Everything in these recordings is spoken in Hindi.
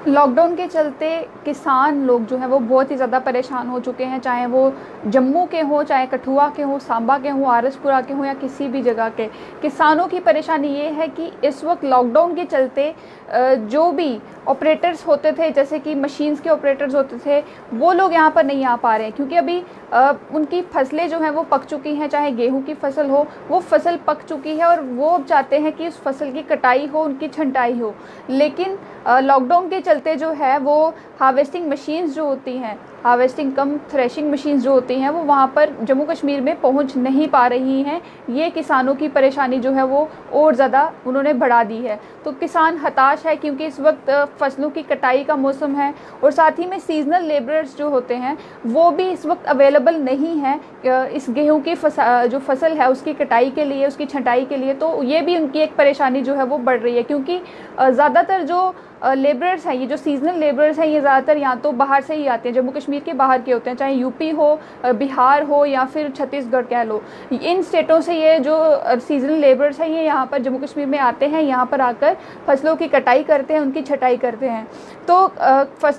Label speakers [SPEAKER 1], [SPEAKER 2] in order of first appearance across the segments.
[SPEAKER 1] लॉकडाउन के चलते किसान लोग जो हैं वो बहुत ही ज़्यादा परेशान हो चुके हैं, चाहे वो जम्मू के हों, चाहे कठुआ के हों, सांबा के हों, आरसपुरा के हों या किसी भी जगह के। किसानों की परेशानी ये है कि इस वक्त लॉकडाउन के चलते जो भी ऑपरेटर्स होते थे, जैसे कि मशीन्स के ऑपरेटर्स होते थे, वो लोग यहाँ पर नहीं आ पा रहे हैं क्योंकि अभी उनकी फसलें जो हैं वो पक चुकी हैं। चाहे गेहूं की फसल हो, वो फसल पक चुकी है और वो चाहते हैं कि उस फसल की कटाई हो, उनकी छंटाई हो। लेकिन लॉकडाउन के चलते जो है वो हार्वेस्टिंग मशीन्स जो होती हैं, हार्वेस्टिंग कम थ्रेशिंग मशीन्स जो होती हैं, वो वहाँ पर जम्मू कश्मीर में पहुँच नहीं पा रही हैं। ये किसानों की परेशानी जो है वो और ज़्यादा उन्होंने बढ़ा दी है। तो किसान हताश है क्योंकि इस वक्त फसलों की कटाई का मौसम है और साथ ही में सीजनल लेबरर्स जो होते हैं वो भी इस वक्त अवेलेबल नहीं है इस गेहूं की जो फसल है उसकी कटाई के लिए, उसकी छंटाई के लिए। तो ये भी उनकी एक परेशानी जो है वो बढ़ रही है क्योंकि ज़्यादातर जो लेबरर्स हैं, ये जो सीजनल लेबरर्स हैं, ये ज़्यादातर यहाँ तो बाहर से ही आते हैं, जम्मू कश्मीर के बाहर के होते हैं, चाहे यूपी हो, बिहार हो या फिर छत्तीसगढ़ कह लो। इन स्टेटों से ये जो सीजनल लेबरर्स हैं ये यहाँ पर जम्मू कश्मीर में आते हैं, यहाँ पर आकर फसलों की कटाई करते हैं, उनकी छटाई करते हैं। तो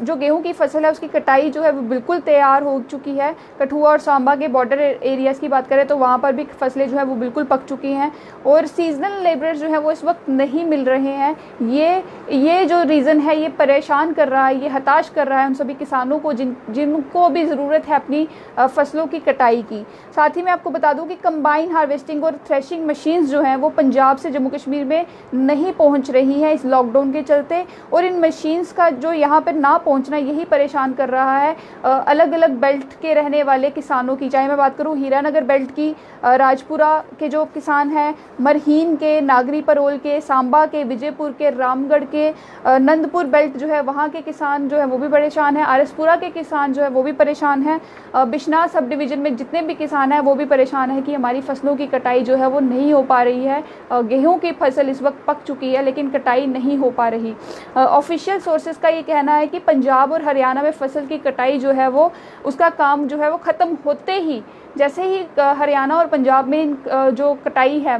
[SPEAKER 1] जो गेहूं की फसल है उसकी कटाई जो है वो बिल्कुल तैयार हो चुकी है। कठुआ और सांबा के बॉर्डर एरियाज़ की बात करें तो वहाँ पर भी फसलें जो है वो बिल्कुल पक चुकी हैं और सीजनल लेबरर्स जो है वो इस वक्त नहीं मिल रहे हैं। ये जो रीज़न है ये परेशान कर रहा है, ये हताश कर रहा है उन सभी किसानों को जिनको भी ज़रूरत है अपनी फसलों की कटाई की। साथ ही मैं आपको बता दूं कि कंबाइन हार्वेस्टिंग और थ्रेशिंग मशीन्स जो हैं वो पंजाब से जम्मू कश्मीर में नहीं पहुंच रही हैं इस लॉकडाउन के चलते, और इन मशीन्स का जो यहाँ पर ना पहुँचना यही परेशान कर रहा है अलग अलग बेल्ट के रहने वाले किसानों की। चाहे मैं बात करूँ हीरानगर बेल्ट की, राजपुरा के जो किसान हैं, मरहीन के, नागरी परोल के, सांबा के, विजयपुर के, रामगढ़ के, नंदपुर बेल्ट जो है वहाँ के किसान जो है वो भी परेशान है, आरसपुरा के किसान जो है वो भी परेशान है, बिश्नाह सब डिवीज़न में जितने भी किसान हैं वो भी परेशान है कि हमारी फसलों की कटाई जो है वो नहीं हो पा रही है। गेहूं की फसल इस वक्त पक चुकी है लेकिन कटाई नहीं हो पा रही। ऑफिशियल सोर्सेज का ये कहना है कि पंजाब और हरियाणा में फसल की कटाई जो है वो उसका काम जो है वो ख़त्म होते ही, जैसे ही हरियाणा और पंजाब में जो कटाई है,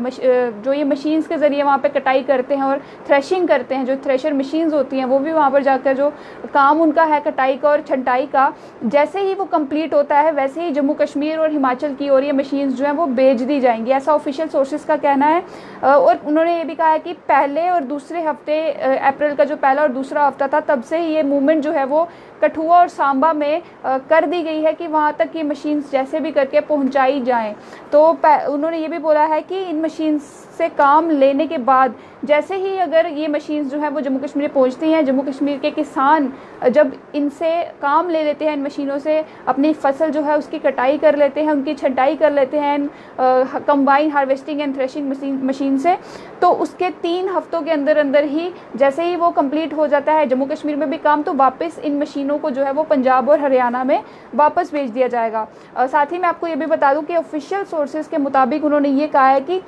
[SPEAKER 1] जो ये मशीन्स के ज़रिए वहाँ पे कटाई करते हैं और थ्रेशिंग करते हैं, जो थ्रेशर मशीन्स होती हैं वो भी वहाँ पर जाकर जो काम उनका है कटाई का और छंटाई का, जैसे ही वो कंप्लीट होता है वैसे ही जम्मू कश्मीर और हिमाचल की और ये मशीन्स जो हैं वो भेज दी जाएंगी, ऐसा ऑफिशियल सोर्सेज का कहना है। और उन्होंने ये भी कहा है कि पहले और दूसरे हफ्ते, अप्रैल का जो पहला और दूसरा हफ्ता था, तब से ही ये मूवमेंट जो है वो कठुआ और सांबा में कर दी गई है कि वहाँ तक ये मशीन्स जैसे भी करके पहुँचाई जाएं। तो उन्होंने ये भी बोला है कि इन मशीन्स से काम लेने के बाद जैसे ही अगर ये मशीन्स जो है वो जम्मू कश्मीर में पहुँचती हैं, जम्मू कश्मीर के किसान जब इनसे काम ले लेते हैं, इन मशीनों से अपनी फसल जो है उसकी कटाई कर लेते हैं, उनकी छंटाई कर लेते हैं combine harvesting and threshing machine से, तो उसके 3 हफ्तों के अंदर अंदर ही जैसे ही वो कंप्लीट हो जाता है जम्मू कश्मीर में भी काम, तो वापस इन मशीनों को जो है वो पंजाब और हरियाणा में वापस भेज दिया जाएगा। साथ ही मैं आपको ये भी बता दूं कि ऑफिशियल सोर्सेज के मुताबिक उन्होंने ये कहा है कि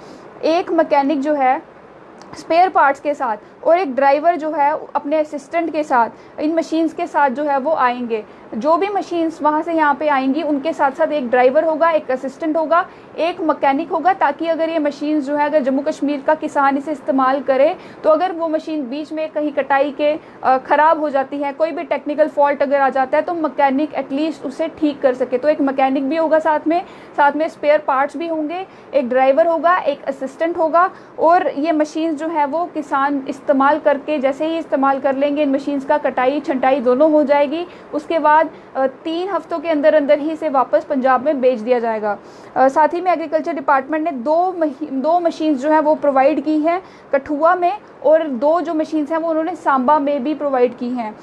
[SPEAKER 1] एक मैकेनिक जो है स्पेयर पार्ट्स के साथ और एक ड्राइवर जो है अपने असिस्टेंट के साथ इन मशीन्स के साथ जो है वो आएंगे। जो भी मशीन्स वहाँ से यहाँ पे आएंगी उनके साथ साथ एक ड्राइवर होगा, एक असिस्टेंट होगा, एक मैकेनिक होगा, ताकि अगर ये मशीन्स जो है अगर जम्मू कश्मीर का किसान इसे इस्तेमाल करे तो अगर वो मशीन बीच में कहीं कटाई के ख़राब हो जाती है, कोई भी टेक्निकल फॉल्ट अगर आ जाता है तो मैकेनिक एटलीस्ट उसे ठीक कर सके। तो एक मैकेनिक भी होगा साथ में स्पेयर पार्ट्स भी होंगे, एक ड्राइवर होगा, एक असिस्टेंट होगा, और ये मशीन्स जो है वो किसान इस्तेमाल करके जैसे ही इस्तेमाल कर लेंगे इन मशीन्स का कटाई छंटाई दोनों हो जाएगी। उसके बाद 3 हफ्तों के अंदर अंदर ही इसे वापस पंजाब में भेज दिया जाएगा। साथ ही में एग्रीकल्चर डिपार्टमेंट ने दो मशीन्स जो है वो प्रोवाइड की हैं कठुआ में, और 2 जो मशीन्स हैं वो उन्होंने सांबा में भी प्रोवाइड की हैं।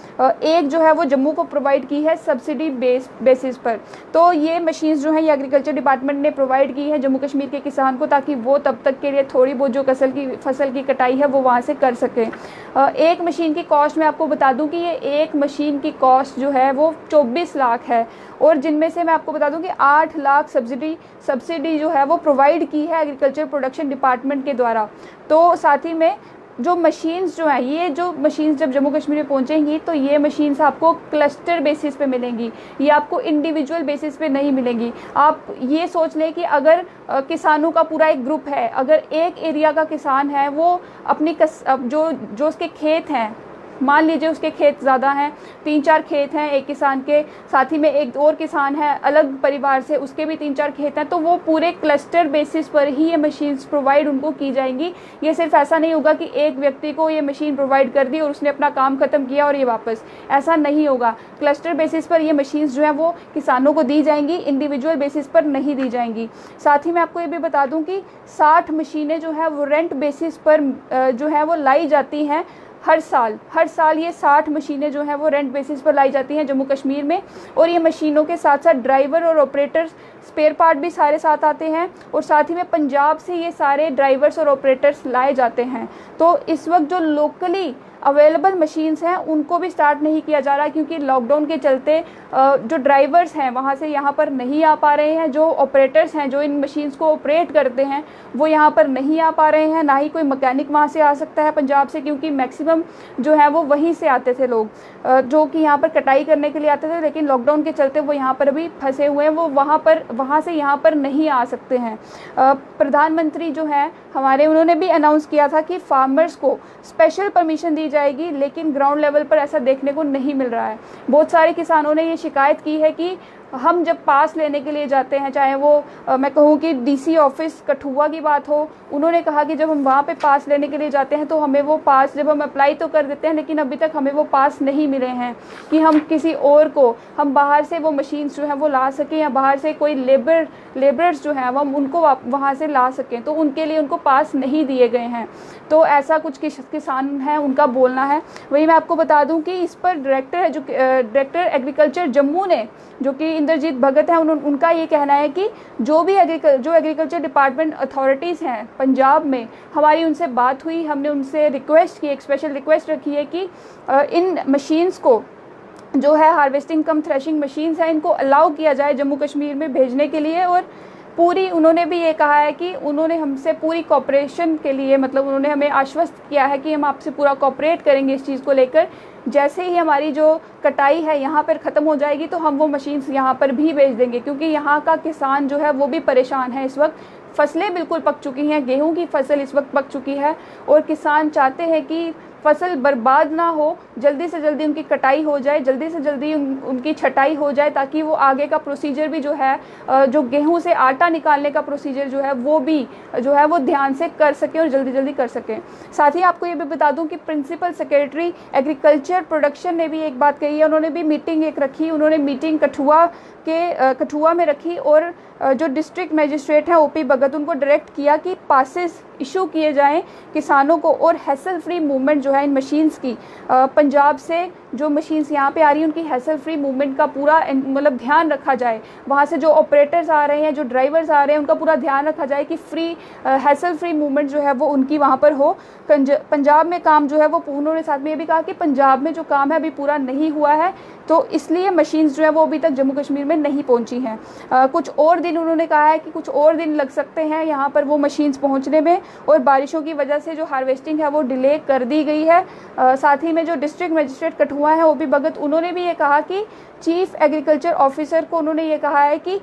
[SPEAKER 1] एक जो है वो जम्मू को प्रोवाइड की है सब्सिडी बेसिस पर। तो ये मशीन्स जो हैं ये एग्रीकल्चर डिपार्टमेंट ने प्रोवाइड की है जम्मू कश्मीर के किसान को, ताकि वो तब तक के लिए थोड़ी बहुत जो फसल की कटाई है वो वहाँ से कर सकें। एक मशीन की कॉस्ट मैं आपको बता दूं कि ये एक मशीन की कॉस्ट जो है वो 24 लाख है, और जिनमें से मैं आपको बता दूं कि 8 लाख सब्सिडी जो है वो प्रोवाइड की है एग्रीकल्चर प्रोडक्शन डिपार्टमेंट के द्वारा। तो साथ ही में जो मशीन्स जो हैं, ये जो मशीन्स जब जम्मू कश्मीर में पहुंचेंगी तो ये मशीन्स आपको क्लस्टर बेसिस पे मिलेंगी, ये आपको इंडिविजुअल बेसिस पे नहीं मिलेंगी। आप ये सोच लें कि अगर किसानों का पूरा एक ग्रुप है, अगर एक एरिया का किसान है वो अपनी जो उसके खेत हैं मान लीजिए उसके खेत ज़्यादा हैं, 3-4 खेत हैं एक किसान के, साथ ही में एक और किसान है अलग परिवार से, उसके भी 3-4 खेत हैं, तो वो पूरे क्लस्टर बेसिस पर ही ये मशीन्स प्रोवाइड उनको की जाएंगी। ये सिर्फ ऐसा नहीं होगा कि एक व्यक्ति को ये मशीन प्रोवाइड कर दी और उसने अपना काम खत्म किया और ये वापस, ऐसा नहीं होगा। क्लस्टर बेसिस पर ये मशीन्स जो है वो किसानों को दी जाएंगी, इंडिविजुअल बेसिस पर नहीं दी जाएंगी। साथ ही मैं आपको ये भी बता दूं कि 60 मशीनें जो है वो रेंट बेसिस पर जो है वो लाई जाती हैं हर साल ये 60 मशीनें जो हैं वो रेंट बेसिस पर लाई जाती हैं जम्मू कश्मीर में। और ये मशीनों के साथ साथ ड्राइवर और ऑपरेटर्स, स्पेयर पार्ट भी सारे साथ आते हैं, और साथ ही में पंजाब से ये सारे ड्राइवर्स और ऑपरेटर्स लाए जाते हैं। तो इस वक्त जो लोकली अवेलेबल मशीन्स हैं उनको भी स्टार्ट नहीं किया जा रहा, क्योंकि लॉकडाउन के चलते जो ड्राइवर्स हैं वहाँ से यहाँ पर नहीं आ पा रहे हैं, जो ऑपरेटर्स हैं जो इन मशीन्स को ऑपरेट करते हैं वो यहाँ पर नहीं आ पा रहे हैं, ना ही कोई मैकेनिक वहाँ से आ सकता है पंजाब से, क्योंकि मैक्सिमम जो है वो वहीं से आते थे लोग जो कि यहाँ पर कटाई करने के लिए आते थे, लेकिन लॉकडाउन के चलते वो यहाँ पर अभी फंसे हुए हैं, वो वहाँ से यहाँ पर नहीं आ सकते हैं। प्रधानमंत्री जो है हमारे, उन्होंने भी अनाउंस किया था कि फार्मर्स को स्पेशल परमिशन दी जाएगी, लेकिन ग्राउंड लेवल पर ऐसा देखने को नहीं मिल रहा है। बहुत सारे किसानों ने ये शिकायत की है कि हम जब पास लेने के लिए जाते हैं, चाहे वो मैं कहूँ कि डीसी ऑफिस कठुआ की बात हो, उन्होंने कहा कि जब हम वहाँ पे पास लेने के लिए जाते हैं तो हमें वो पास, जब हम अप्लाई तो कर देते हैं लेकिन अभी तक हमें वो पास नहीं मिले हैं कि हम किसी और को, हम बाहर से वो मशीन्स जो हैं वो ला सकें, या बाहर से कोई लेबरर्स जो हैं वो हम उनको वहाँ से ला सकें, तो उनके लिए उनको पास नहीं दिए गए हैं। तो ऐसा कुछ किसान हैं उनका बोलना है। वही मैं आपको बता दूं कि इस पर डायरेक्टर एग्रीकल्चर जम्मू ने, जो कि इंद्रजीत भगत हैं, उनका ये कहना है कि जो एग्रीकल्चर डिपार्टमेंट अथॉरिटीज़ हैं पंजाब में, हमारी उनसे बात हुई, हमने उनसे रिक्वेस्ट की, एक स्पेशल रिक्वेस्ट रखी है कि इन मशीन्स को जो है हार्वेस्टिंग कम थ्रेशिंग मशीन्स हैं, इनको अलाउ किया जाए जम्मू कश्मीर में भेजने के लिए। और पूरी, उन्होंने भी ये कहा है कि उन्होंने हमसे पूरी कोऑपरेशन के लिए, मतलब उन्होंने हमें आश्वस्त किया है कि हम आपसे पूरा कोऑपरेट करेंगे इस चीज़ को लेकर। जैसे ही हमारी जो कटाई है यहाँ पर ख़त्म हो जाएगी तो हम वो मशीन्स यहाँ पर भी भेज देंगे, क्योंकि यहाँ का किसान जो है वो भी परेशान है। इस वक्त फसलें बिल्कुल पक चुकी हैं, गेहूं की फसल इस वक्त पक चुकी है, और किसान चाहते हैं कि फसल बर्बाद ना हो, जल्दी से जल्दी उनकी कटाई हो जाए, जल्दी से जल्दी उनकी छटाई हो जाए, ताकि वो आगे का प्रोसीजर भी जो है, जो गेहूं से आटा निकालने का प्रोसीजर जो है वो भी जो है वो ध्यान से कर सके और जल्दी जल्दी कर सकें। साथ ही आपको ये भी बता दूं कि प्रिंसिपल सेक्रेटरी एग्रीकल्चर प्रोडक्शन ने भी एक बात कही है, उन्होंने भी मीटिंग एक रखी, उन्होंने मीटिंग कठुआ में रखी, और जो डिस्ट्रिक्ट मजिस्ट्रेट हैं ओपी भगत, उनको डायरेक्ट किया कि पासेस इशू किए जाएं किसानों को, और हैसल फ्री मूवमेंट जो है इन मशीन्स की, पंजाब से जो मशीन्स यहाँ पे आ रही हैं उनकी हैसल फ्री मूवमेंट का पूरा मतलब ध्यान रखा जाए। वहाँ से जो ऑपरेटर्स आ रहे हैं, जो ड्राइवर्स आ रहे हैं, उनका पूरा ध्यान रखा जाए कि हैसल फ्री मूवमेंट जो है वो उनकी वहाँ पर हो। पंजाब में काम जो है वो, उन्होंने साथ में ये भी कहा कि पंजाब में जो काम है अभी पूरा नहीं हुआ है, तो इसलिए मशीन्स जो है वो अभी तक जम्मू कश्मीर में नहीं पहुंची हैं। कुछ और दिन उन्होंने कहा है कि कुछ और दिन लग सकते हैं यहाँ पर वो मशीन्स पहुंचने में, और बारिशों की वजह से जो हार्वेस्टिंग है वो डिले कर दी गई है। साथ ही में जो डिस्ट्रिक्ट मजिस्ट्रेट कठुआ है ओपी भगत, उन्होंने भी ये कहा कि चीफ एग्रीकल्चर ऑफिसर को उन्होंने ये कहा है कि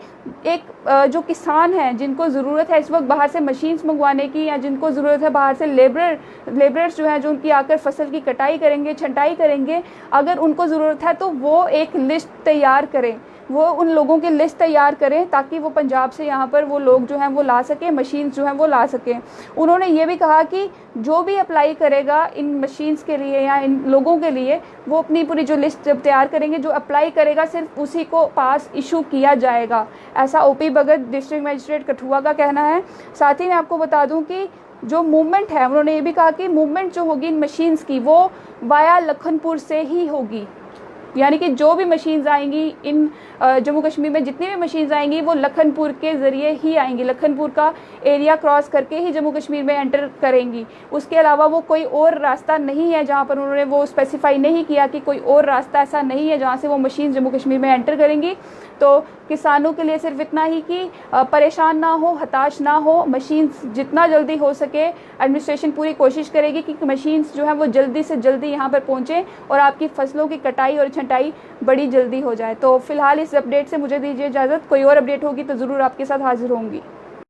[SPEAKER 1] एक जो किसान हैं जिनको ज़रूरत है इस वक्त बाहर से मशीन्स मंगवाने की, या जिनको ज़रूरत है बाहर से लेबरर्स जो हैं जो उनकी आकर फसल की कटाई करेंगे, छंटाई करेंगे, अगर उनको ज़रूरत है तो वो एक लिस्ट तैयार करें, वो उन लोगों की लिस्ट तैयार करें, ताकि वो पंजाब से यहाँ पर वो लोग जो हैं वो ला सकें, मशीन्स जो हैं वो ला सकें। उन्होंने ये भी कहा कि जो भी अप्लाई करेगा इन मशीन्स के लिए या इन लोगों के लिए, वो अपनी पूरी जो लिस्ट जब तैयार करेंगे, जो अप्लाई करेगा सिर्फ उसी को पास इशू किया जाएगा, ऐसा ओपी भगत डिस्ट्रिक्ट मजिस्ट्रेट कठुआ का कहना है। साथ ही मैं आपको बता दूं कि जो मूवमेंट है, उन्होंने ये भी कहा कि मूवमेंट जो होगी इन मशीन्स की वो वाया लखनपुर से ही होगी, यानी कि जो भी मशीन्स आएंगी इन जम्मू कश्मीर में, जितनी भी मशीन्स आएंगी वो लखनपुर के ज़रिए ही आएंगी, लखनपुर का एरिया क्रॉस करके ही जम्मू कश्मीर में एंटर करेंगी। उसके अलावा वो कोई और रास्ता नहीं है, जहाँ पर उन्होंने वो स्पेसिफाई नहीं किया कि कोई और रास्ता ऐसा नहीं है जहाँ से वो मशीन जम्मू कश्मीर में एंटर करेंगी। तो किसानों के लिए सिर्फ इतना ही कि परेशान ना हो, हताश ना हो, मशीन्स जितना जल्दी हो सके एडमिनिस्ट्रेशन पूरी कोशिश करेगी कि मशीन्स जो है वो जल्दी से जल्दी यहाँ पर पहुँचें और आपकी फसलों की कटाई और छंटाई बड़ी जल्दी हो जाए। तो फिलहाल इस अपडेट से मुझे दीजिए इजाज़त, कोई और अपडेट होगी तो ज़रूर आपके साथ हाजिर होंगी।